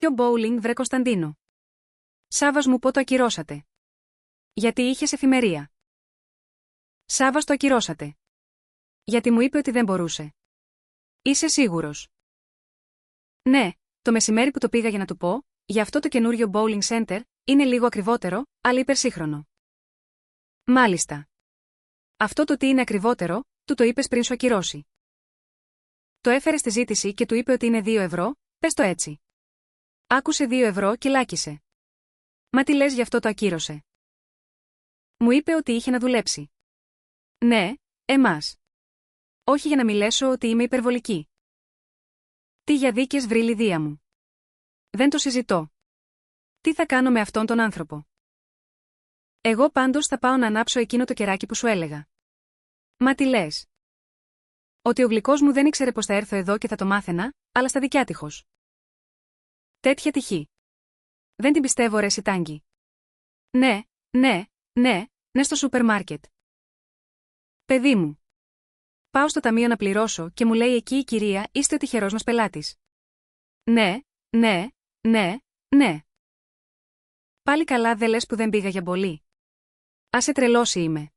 Ποιο bowling βρε Κωνσταντίνο? Σάββας μου πω το ακυρώσατε. Γιατί είχες εφημερία. Σάββας το ακυρώσατε. Γιατί μου είπε ότι δεν μπορούσε. Είσαι σίγουρος? Ναι, το μεσημέρι που το πήγα για να του πω, για αυτό το καινούριο bowling center, είναι λίγο ακριβότερο, αλλά υπερσύγχρονο. Μάλιστα. Αυτό το τι είναι ακριβότερο, του το είπες πριν σου ακυρώσει. Το έφερε στη ζήτηση και του είπε ότι είναι 2 ευρώ, πες το έτσι. Άκουσε 2 ευρώ και λάκησε. Μα τι λες γι' αυτό το ακύρωσε? Μου είπε ότι είχε να δουλέψει. Ναι, εμάς. Όχι για να μιλέσω ότι είμαι υπερβολική. Τι για δίκες βρει Λιδία μου. Δεν το συζητώ. Τι θα κάνω με αυτόν τον άνθρωπο? Εγώ πάντως θα πάω να ανάψω εκείνο το κεράκι που σου έλεγα. Μα τι λες? Ότι ο γλυκός μου δεν ήξερε πως θα έρθω εδώ και θα το μάθαινα, αλλά στα δικιά τυχος. Τέτοια τυχή. Δεν την πιστεύω ρε Σιτάγκη. Ναι, στο σούπερ μάρκετ. Παιδί μου. Πάω στο ταμείο να πληρώσω και μου λέει εκεί η κυρία, είστε ο τυχερός μας πελάτης. Ναι. Πάλι καλά δε λες που δεν πήγα για μπολί. Άσε τρελώσει είμαι.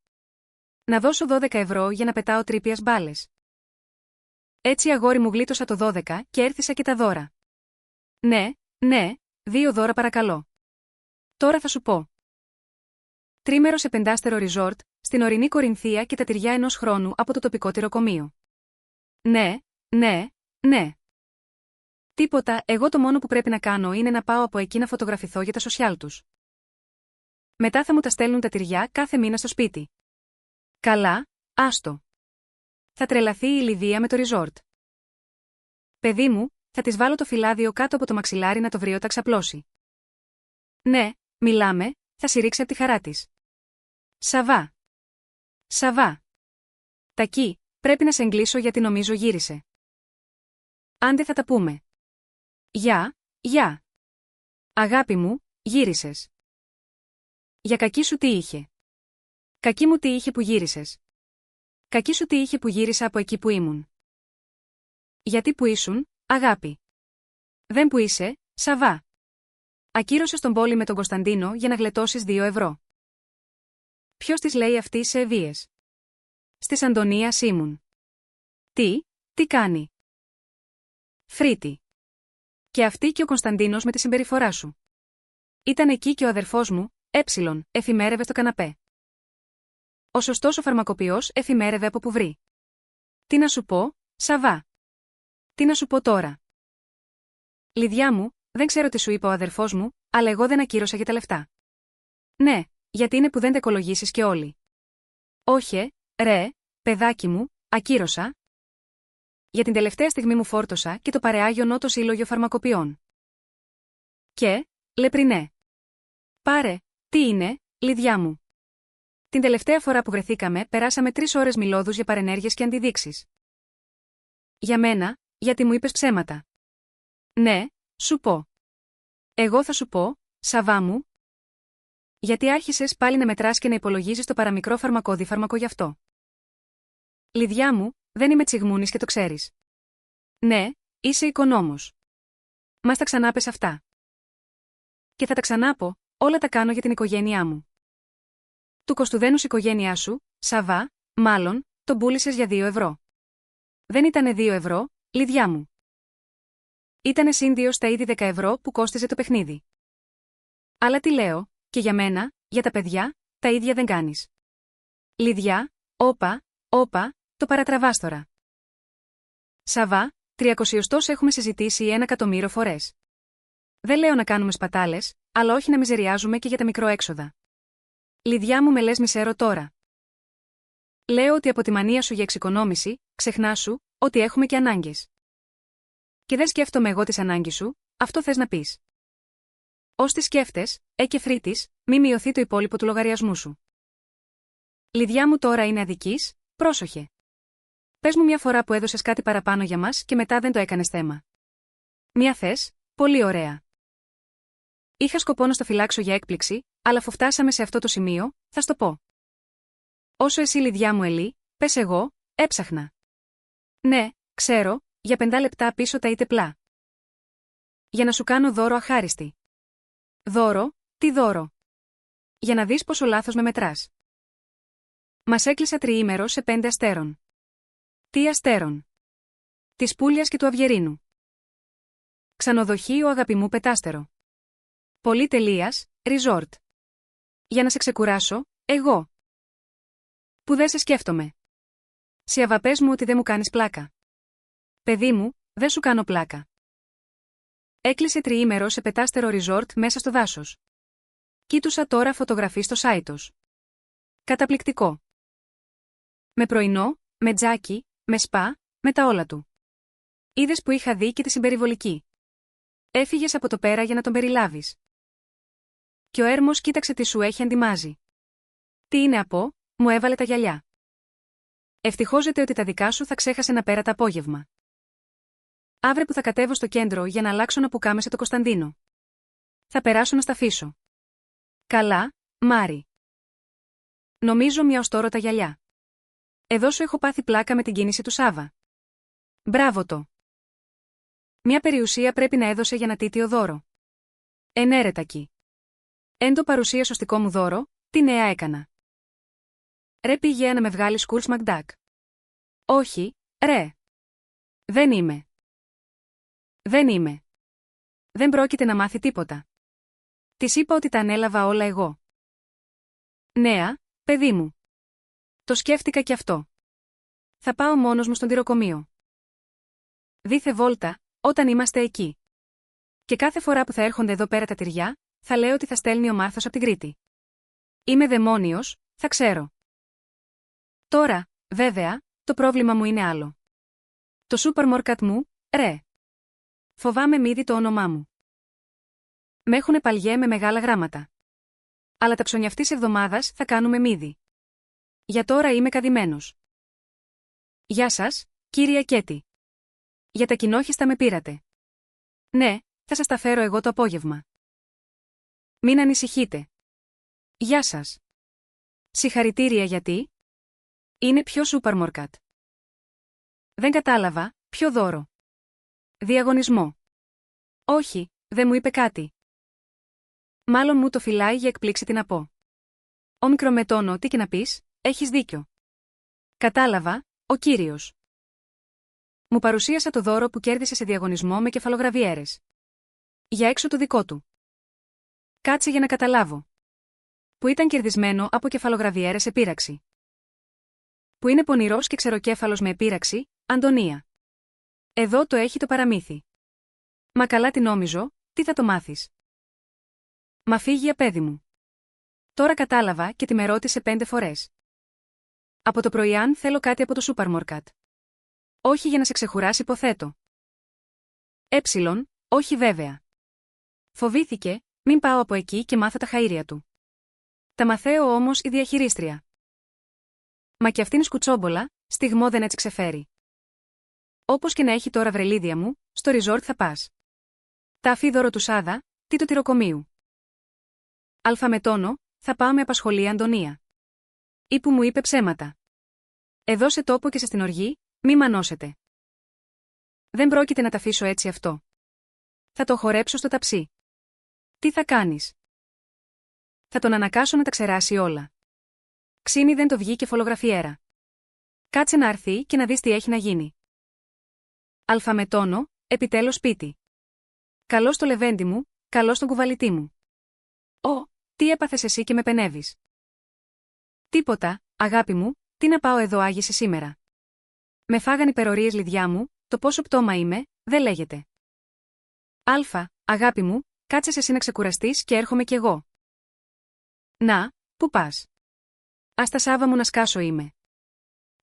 Να δώσω 12 ευρώ για να πετάω τρίπιας μπάλες. Έτσι αγόρι μου γλίτωσα το 12 και έρθισα και τα δώρα. Ναι, 2 δώρα παρακαλώ. Τώρα θα σου πω. Τρίμερο σε 5-στερο ριζόρτ, στην ορεινή Κορινθία και τα τυριά ενός χρόνου από το τοπικό τυροκομείο. Ναι. Τίποτα, εγώ το μόνο που πρέπει να κάνω είναι να πάω από εκεί να φωτογραφηθώ για τα σοσιάλ τους. Μετά θα μου τα στέλνουν τα τυριά κάθε μήνα στο σπίτι. Καλά, άστο. Θα τρελαθεί η Λιδία με το ριζόρτ. Παιδί μου, θα της βάλω το φυλάδιο κάτω από το μαξιλάρι να το βρει όταν ξαπλώσει. Ναι, μιλάμε, θα συρρήξει από τη χαρά της. Σαβά. Τακί, πρέπει να σε εγκλήσω γιατί νομίζω γύρισε. Άντε θα τα πούμε. Γεια. Αγάπη μου, γύρισες. Για κακή σου τι είχε? Κακή μου τι είχε που γύρισες? Κακή σου τι είχε που γύρισα από εκεί που ήμουν? Γιατί που ήσουν, αγάπη? Δεν που είσαι, Σαβά. Ακύρωσες τον πόλη με τον Κωνσταντίνο για να γλετώσεις 2 ευρώ. Ποιος της λέει αυτή σε ευβίες? Στις Αντωνίας ήμουν. Τι κάνει? Φρίτη. Και αυτή και ο Κωνσταντίνος με τη συμπεριφορά σου. Ήταν εκεί και ο αδερφός μου, εφημέρευε στο καναπέ. Ο σωστός ο φαρμακοποιός εφημέρευε από που βρει. Τι να σου πω, Σαβά? Τι να σου πω τώρα? Λιδιά μου, δεν ξέρω τι σου είπε ο αδερφός μου, αλλά εγώ δεν ακύρωσα για τα λεφτά. Ναι, γιατί είναι που δεν τα οικολογήσεις και όλοι. Όχι, ρε, παιδάκι μου, ακύρωσα. Για την τελευταία στιγμή μου φόρτωσα και το παρεάγιο νότο σύλλογιο φαρμακοποιών. Και, λεπρινέ. Πάρε, τι είναι, Λιδιά μου? Την τελευταία φορά που βρεθήκαμε, περάσαμε 3 ώρες μιλώδους για παρενέργειες και αντιδείξεις. Για μένα, γιατί μου είπες ψέματα. Ναι, σου πω. Εγώ θα σου πω, Σαβά μου. Γιατί άρχισες πάλι να μετράς και να υπολογίζεις το παραμικρό φαρμακόδι-φαρμακό γι' αυτό. Λιδιά μου, δεν είμαι τσιγμούνης και το ξέρεις. Ναι, είσαι οικονόμος. Μας τα ξανάπες αυτά. Και θα τα ξανάπω, όλα τα κάνω για την οικογένειά μου. Του Κοστουδένους οικογένειά σου, Σαβά, μάλλον, τον πούλησες για 2 ευρώ. Δεν ήτανε 2 ευρώ, Λιδιά μου. Ήτανε συν 2 στα ήδη 10 ευρώ που κόστιζε το παιχνίδι. Αλλά τι λέω, και για μένα, για τα παιδιά, τα ίδια δεν κάνεις. Λιδιά, όπα, το παρατραβάς τώρα. Σαβά, 300 έχουμε συζητήσει 1 εκατομμύριο φορές. Δεν λέω να κάνουμε σπατάλες, αλλά όχι να μιζεριάζουμε και για τα μικροέξοδα. Λιδιά μου με λες μισέρο τώρα. Λέω ότι από τη μανία σου για εξοικονόμηση, ξεχνά σου, ότι έχουμε και ανάγκες. Και δεν σκέφτομαι εγώ τις ανάγκες σου, αυτό θες να πεις. Ως τι σκέφτες, και φρύτης, μη μειωθεί το υπόλοιπο του λογαριασμού σου. Λιδιά μου τώρα είναι αδικής, πρόσοχε. Πες μου μια φορά που έδωσες κάτι παραπάνω για μας και μετά δεν το έκανες θέμα. Μια θες, πολύ ωραία. Είχα σκοπό να στο φυλάξω για έκπληξη, αλλά αφού φτάσαμε σε αυτό το σημείο, θα στο πω. Όσο εσύ Λιδιά μου Ελί, πες εγώ, έψαχνα. Ναι, ξέρω, για 5 λεπτά πίσω τα είτε πλά. Για να σου κάνω δώρο αχάριστη. Δώρο, τι δώρο? Για να δεις πόσο λάθος με μετράς. Μας έκλεισα τριήμερο σε 5 αστέρων. Τι αστέρων? Της Πούλιας και του Αυγερίνου. Ξενοδοχείο αγαπημού πετάστερο. Πολυτελείας, resort. Για να σε ξεκουράσω, εγώ. Που δεν σε σκέφτομαι. Σιαβα, πες μου ότι δεν μου κάνεις πλάκα. Παιδί μου, δεν σου κάνω πλάκα. Έκλεισε τριήμερο σε πετάστερο resort μέσα στο δάσος. Κοίτουσα τώρα φωτογραφίες στο site τους. Καταπληκτικό. Με πρωινό, με τζάκι, με σπα, με τα όλα του. Είδες που είχα δει και τη συμπεριβολική. Έφυγες από το πέρα για να τον περιλάβεις. Και ο έρμος κοίταξε τι σου έχει αντιμάζει. Τι είναι από, μου έβαλε τα γυαλιά. Ευτυχώζεται ότι τα δικά σου θα ξέχασε να πέρα το απόγευμα. Αύριο που θα κατέβω στο κέντρο για να αλλάξω να πουκάμεσε το Κωνσταντίνο. Θα περάσω να στα αφήσω. Καλά, Μάρι. Νομίζω μια ως τώρα τα γυαλιά. Εδώ σου έχω πάθει πλάκα με την κίνηση του Σάβα. Μπράβο το. Μια περιουσία πρέπει να έδωσε για να τίτιο δώρο. Ενέρετακι. Εν το παρουσία σωστικό μου δώρο, τι νέα έκανα. Ρε πήγε να με βγάλεις κουρς Μακντάκ. Όχι, ρε. Δεν είμαι. Δεν είμαι. Δεν πρόκειται να μάθει τίποτα. Της είπα ότι τα ανέλαβα όλα εγώ. Νέα, παιδί μου. Το σκέφτηκα κι αυτό. Θα πάω μόνος μου στον τυροκομείο. Δίθε βόλτα, όταν είμαστε εκεί. Και κάθε φορά που θα έρχονται εδώ πέρα τα τυριά, θα λέω ότι θα στέλνει ο Μάρθος από την Κρήτη. Είμαι δαιμόνιος, θα ξέρω. Τώρα, βέβαια, το πρόβλημα μου είναι άλλο. Το σούπερ μάρκετ μου, ρε. Φοβάμαι μη δει το όνομά μου. Μ' έχουνε παλιέ με μεγάλα γράμματα. Αλλά τα ψωνιαυτής εβδομάδας θα κάνουμε μύδι. Για τώρα είμαι καδημένος. Γεια σας, κύριε Κέτη. Για τα κοινόχιστα με πήρατε. Ναι, θα σας τα φέρω εγώ το απόγευμα. Μην ανησυχείτε. Γεια σας. Συγχαρητήρια γιατί? Είναι πιο σούπερ μάρκετ. Δεν κατάλαβα, ποιο δώρο. Διαγωνισμό. Όχι, δεν μου είπε κάτι. Μάλλον μου το φυλάει για εκπλήξη τι να πω. Ο μικρομετώνω, τι και να πεις, έχεις δίκιο. Κατάλαβα, ο κύριος. Μου παρουσίασα το δώρο που κέρδισε σε διαγωνισμό με κεφαλογραβιέρες. Για έξω το δικό του. Κάτσε για να καταλάβω. Που ήταν κερδισμένο από κεφαλογραβιέρες επίραξη. Που είναι πονηρός και ξεροκέφαλος με επίραξη, Αντωνία. Εδώ το έχει το παραμύθι. Μα καλά τι νόμιζω, τι θα το μάθεις. Μα φύγει παιδί μου. Τώρα κατάλαβα και τη με ρώτησε 5 φορές. Από το πρωί αν θέλω κάτι από το σούπερ μάρκετ. Όχι για να σε ξεχουράσει υποθέτω. Όχι βέβαια. Φοβήθηκε, μην πάω από εκεί και μάθω τα χαΐρια του. Τα μαθαίω όμως η διαχειρίστρια. Μα κι αυτήν σκουτσόμπολα, στιγμό δεν έτσι ξεφέρει. Όπως και να έχει τώρα βρελίδια μου, στο ριζόρτ θα πας. Τα αφίδωρο του Σάδα, τι του τυροκομείου. Αλφαμετώνω, θα πάω με απασχολία Αντωνία. Ή που μου είπε ψέματα. Εδώ σε τόπο και σε στην οργή, μη μανώσετε. Δεν πρόκειται να τα αφήσω έτσι αυτό. Θα το χορέψω στο ταψί. Τι θα κάνεις? Θα τον ανακάσω να τα ξεράσει όλα. Ξύνη δεν το βγει κεφαλογραφιέρα. Κάτσε να έρθει και να δεις τι έχει να γίνει. Αλφαμετώνω, επιτέλους σπίτι. Καλώς το λεβέντι μου, καλώς τον κουβαλητή μου. Τι έπαθες εσύ και με πενεύεις? Τίποτα, αγάπη μου, τι να πάω εδώ άγισε σήμερα. Με φάγαν υπερορίες λιδιά μου, το πόσο πτώμα είμαι, δεν λέγεται. Αγάπη μου, κάτσε εσύ να ξεκουραστείς και έρχομαι κι εγώ. Να, πού πας? Ας τα Σάβα μου να σκάσω είμαι.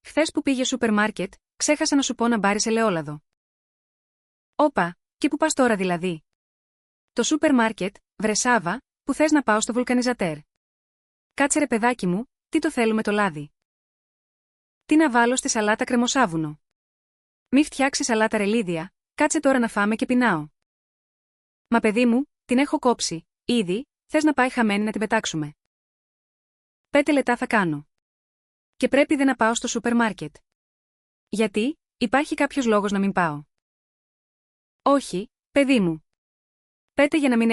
Χθες που πήγε σούπερ μάρκετ, ξέχασα να σου πω να μπάρεις ελαιόλαδο. Όπα, και πού πας τώρα δηλαδή? Το σούπερ μάρκετ, βρε Σάβα, που θες να πάω στο βουλκανιζατέρ. Κάτσε ρε παιδάκι μου, τι το θέλουμε το λάδι. Τι να βάλω στη σαλάτα κρεμοσάβουνο. Μη φτιάξει σαλάτα ρελίδια, κάτσε τώρα να φάμε και πεινάω. Μα παιδί μου, την έχω κόψει, ήδη, θες να πάει χαμένη να την πετάξουμε. 5 λεπτά θα κάνω. Και πρέπει δεν να πάω στο σούπερ μάρκετ. Γιατί, υπάρχει κάποιος λόγος να μην πάω? Όχι, παιδί μου. Πέτε για να μην